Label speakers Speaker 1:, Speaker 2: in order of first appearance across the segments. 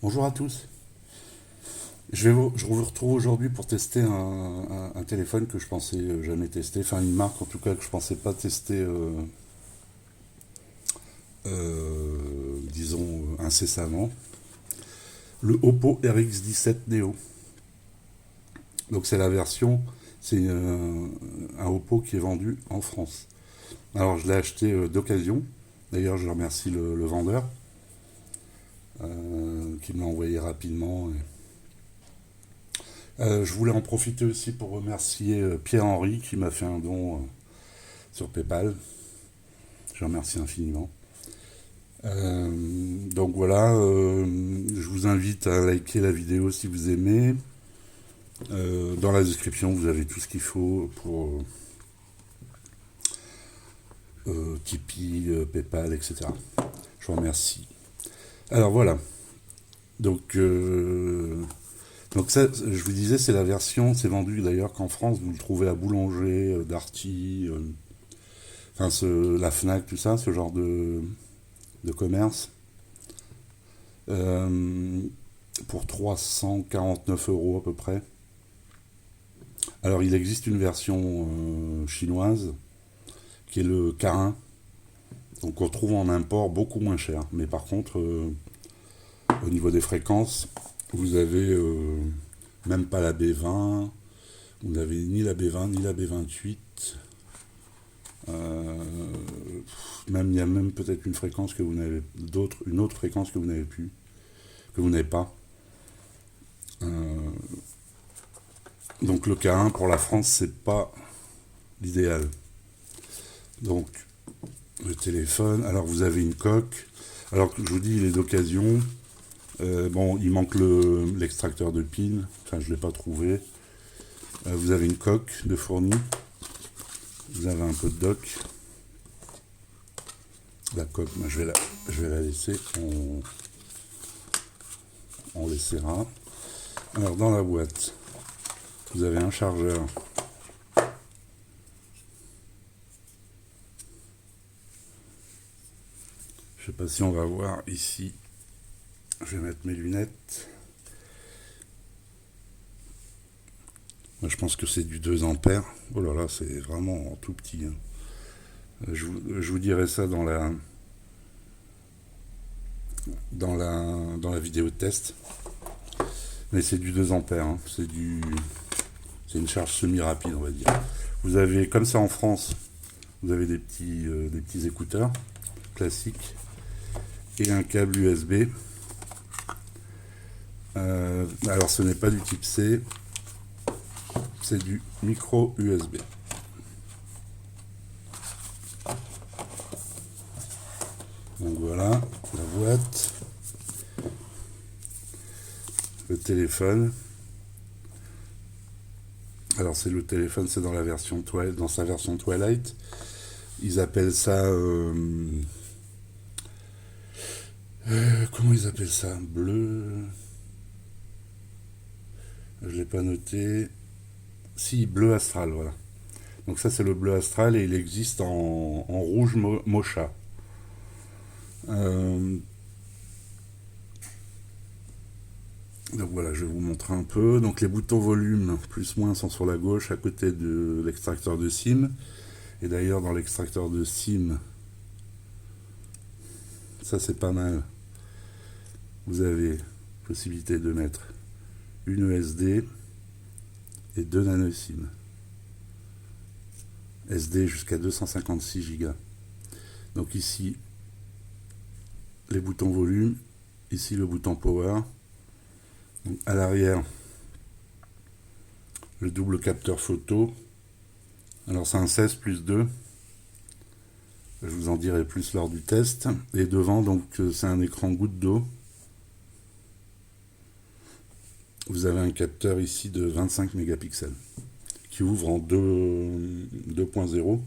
Speaker 1: Bonjour à tous. Je vous retrouve aujourd'hui pour tester un téléphone que je pensais jamais tester, enfin une marque en tout cas que je pensais pas tester, disons incessamment. Le Oppo RX17 Neo. Donc c'est la version, c'est un Oppo qui est vendu en France. Alors je l'ai acheté d'occasion. D'ailleurs je remercie le vendeur qui me l'a envoyé rapidement. Je voulais en profiter aussi pour remercier Pierre-Henri qui m'a fait un don sur PayPal. Je remercie infiniment. Donc voilà, je vous invite à liker la vidéo si vous aimez. Dans la description, vous avez tout ce qu'il faut pour Tipeee, PayPal, etc. Je vous remercie. Alors voilà. Donc, donc ça, je vous disais, c'est la version, c'est vendu d'ailleurs qu'en France, vous le trouvez à Boulanger, Darty, enfin la Fnac, tout ça, ce genre de commerce. Euh, pour 349 euros à peu près. Alors il existe une version chinoise qui est le K1, donc on retrouve en import beaucoup moins cher. Mais par contre, au niveau des fréquences, vous avez même pas la B20, vous n'avez ni la B20 ni la B28. Euh, Même il y a même peut-être une fréquence que vous n'avez une autre fréquence que vous n'avez plus, que vous n'avez pas. Euh, donc le K1 pour la France c'est pas l'idéal. Donc le téléphone, alors vous avez une coque. Alors je vous dis il est d'occasion. Bon il manque l'extracteur de pin, enfin je l'ai pas trouvé. Vous avez une coque de fourni. Vous avez un peu de dock. La coque, moi, je vais la laisser. On laissera. Alors dans la boîte, vous avez un chargeur. Je sais pas si on va voir ici. Je vais mettre mes lunettes. Moi, je pense que c'est du 2 ampères. Oh là là, c'est vraiment tout petit. Hein. Je vous dirai ça dans la vidéo de test. Mais c'est du 2 ampères. Hein. C'est une charge semi-rapide, on va dire. Vous avez, comme ça en France, vous avez des petits écouteurs classiques et un câble USB. Alors ce n'est pas du type C, c'est du micro USB. Donc voilà la boîte, le téléphone. Alors c'est le téléphone, c'est dans la version dans sa version Twilight. Ils appellent ça comment ils appellent ça, bleu. Je l'ai pas noté. Si, bleu astral, voilà. Donc ça c'est le bleu astral et il existe en rouge mocha. Donc voilà, je vais vous montrer un peu. Donc les boutons volume plus moins sont sur la gauche à côté de l'extracteur de SIM. Et d'ailleurs dans l'extracteur de SIM, ça c'est pas mal. Vous avez possibilité de mettre une SD et deux nano SIM. SD jusqu'à 256 Go. Donc ici les boutons volume, ici le bouton power. Donc à l'arrière, le double capteur photo. Alors c'est un 16 plus 2. Je vous en dirai plus lors du test. Et devant, donc c'est un écran goutte d'eau. Vous avez un capteur ici de 25 mégapixels qui ouvre en 2.0.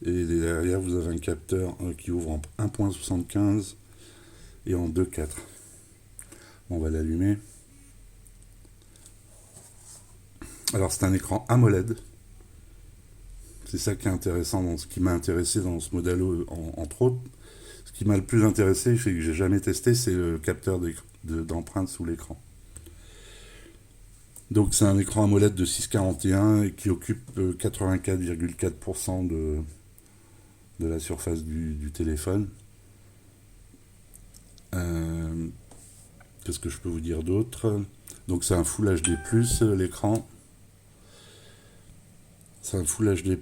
Speaker 1: Et derrière, vous avez un capteur qui ouvre en 1.75 et en 2.4. On va l'allumer. Alors c'est un écran AMOLED. C'est ça qui est intéressant, dans ce qui m'a intéressé dans ce modèle entre autres, Ce qui m'a le plus intéressé, c'est que j'ai jamais testé, c'est le capteur d'empreinte sous l'écran. Donc c'est un écran AMOLED de 6,41 et qui occupe 84,4% de la surface du téléphone. Qu'est-ce que je peux vous dire d'autre? Donc c'est un Full HD+, l'écran. C'est un Full HD+,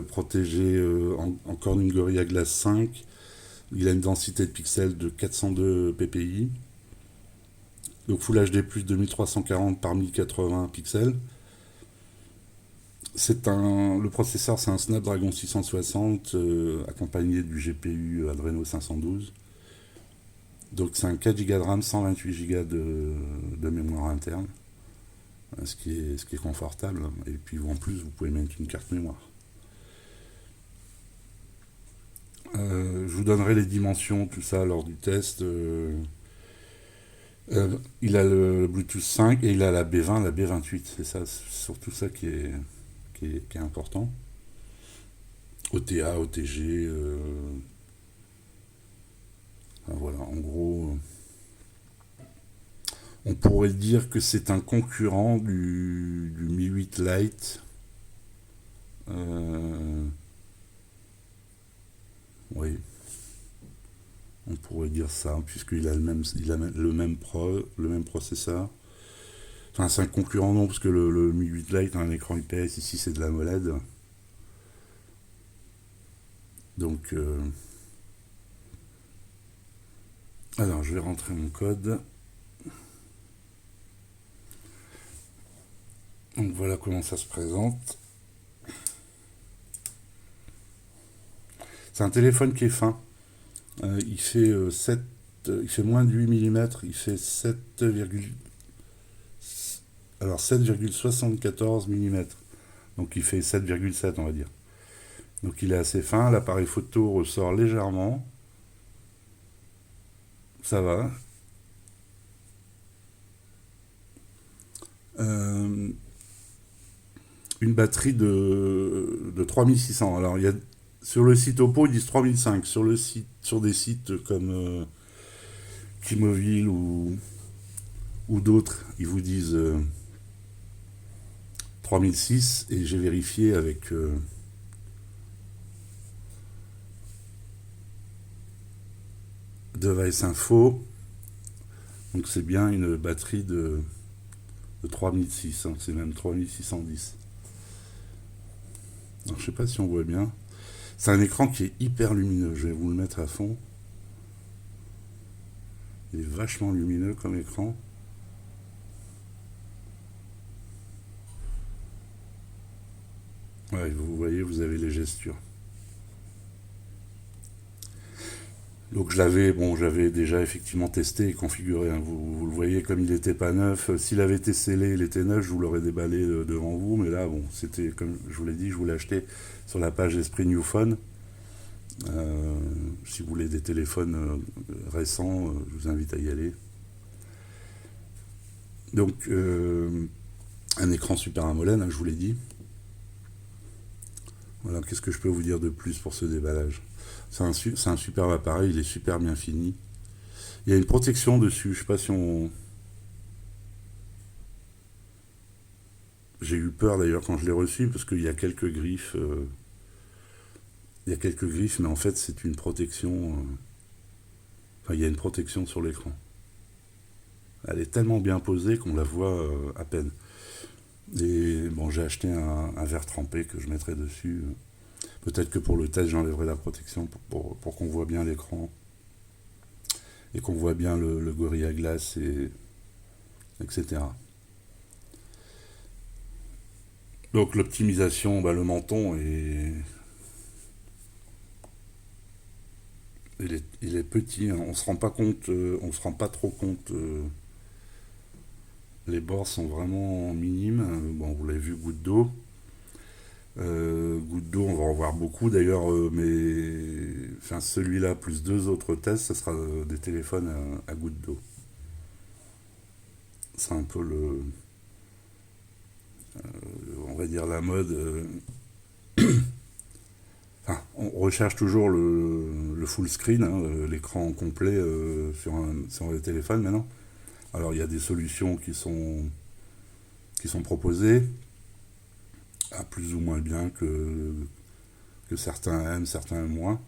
Speaker 1: protégé en Corning Gorilla Glass 5. Il a une densité de pixels de 402 ppi. Donc Full HD+, 2340 par 1080 pixels. Le processeur, c'est un Snapdragon 660 accompagné du GPU Adreno 512. Donc c'est un 4 Go de RAM, 128 Go de mémoire interne, ce qui est confortable. Et puis en plus, vous pouvez mettre une carte mémoire. Je vous donnerai les dimensions, tout ça, lors du test. Il a le Bluetooth 5 et il a la B20, la B28. C'est ça, surtout ça qui est important. OTA, OTG. Voilà, en gros, on pourrait dire que c'est un concurrent du Mi 8 Lite. Oui, on pourrait dire ça, puisqu'il a le même processeur. Enfin, c'est un concurrent, non, parce que le Mi 8 Lite a un écran IPS, ici c'est de la AMOLED. Donc, alors je vais rentrer mon code. Donc voilà comment ça se présente. C'est un téléphone qui est fin. Il fait il fait moins de 8 mm, il fait 7,74 mm. Donc il fait 7,7 on va dire. Donc il est assez fin, l'appareil photo ressort légèrement. Ça va. Une batterie de 3600. Alors sur le site Oppo ils disent 3005. Sur des sites comme T-Mobile ou d'autres, ils vous disent 3006 et j'ai vérifié avec Device Info. Donc c'est bien une batterie de 3006, hein, c'est même 3610. Alors, je sais pas si on voit bien. C'est un écran qui est hyper lumineux, je vais vous le mettre à fond. Il est vachement lumineux comme écran. Ouais, vous voyez, vous avez les gestures. Donc j'avais déjà effectivement testé et configuré, hein. Vous le voyez, comme il n'était pas neuf. S'il avait été scellé, il était neuf, je vous l'aurais déballé devant vous. Mais là, bon, c'était comme je vous l'ai dit, je vous l'ai acheté sur la page Esprit New Phone. Si vous voulez des téléphones récents, je vous invite à y aller. Donc un écran Super AMOLED, hein, je vous l'ai dit. Voilà, qu'est-ce que je peux vous dire de plus pour ce déballage? C'est un superbe appareil, il est super bien fini. Il y a une protection dessus, je sais pas si on... J'ai eu peur d'ailleurs quand je l'ai reçu parce qu'il y a quelques griffes. Il y a quelques griffes, mais en fait c'est une protection... Enfin, il y a une protection sur l'écran. Elle est tellement bien posée qu'on la voit à peine. Et bon, j'ai acheté un verre trempé que je mettrai dessus. Peut-être que pour le test, j'enlèverai la protection pour qu'on voit bien l'écran et qu'on voit bien le Gorilla Glass, etc. Donc l'optimisation, le menton il est petit, hein. On se rend pas compte, on se rend pas trop compte. Les bords sont vraiment minimes. Bon, vous l'avez vu, goutte d'eau. Goutte d'eau, on va en voir beaucoup d'ailleurs, mais enfin, celui-là plus deux autres tests, ce sera des téléphones à goutte d'eau. C'est un peu on va dire la mode. Enfin, on recherche toujours le full screen, hein, l'écran complet sur les téléphones maintenant. Alors il y a des solutions qui sont proposées, à plus ou moins bien que certains aiment, certains aiment moins.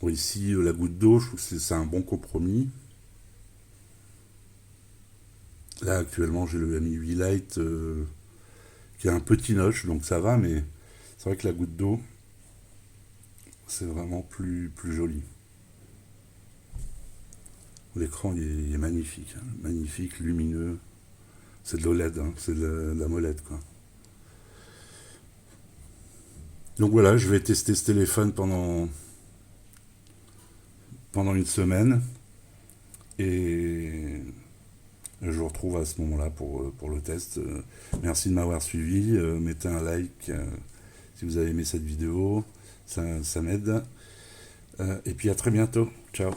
Speaker 1: Bon, ici, la goutte d'eau, je trouve que c'est un bon compromis. Là, actuellement, j'ai le Mi 8 Lite qui a un petit notch, donc ça va, mais c'est vrai que la goutte d'eau, c'est vraiment plus joli. L'écran, il est magnifique, hein, magnifique, lumineux. C'est de l'OLED, hein, c'est de la molette, quoi. Donc voilà, je vais tester ce téléphone pendant une semaine et je vous retrouve à ce moment-là pour le test. Merci de m'avoir suivi. Mettez un like si vous avez aimé cette vidéo. Ça m'aide. Et puis à très bientôt. Ciao.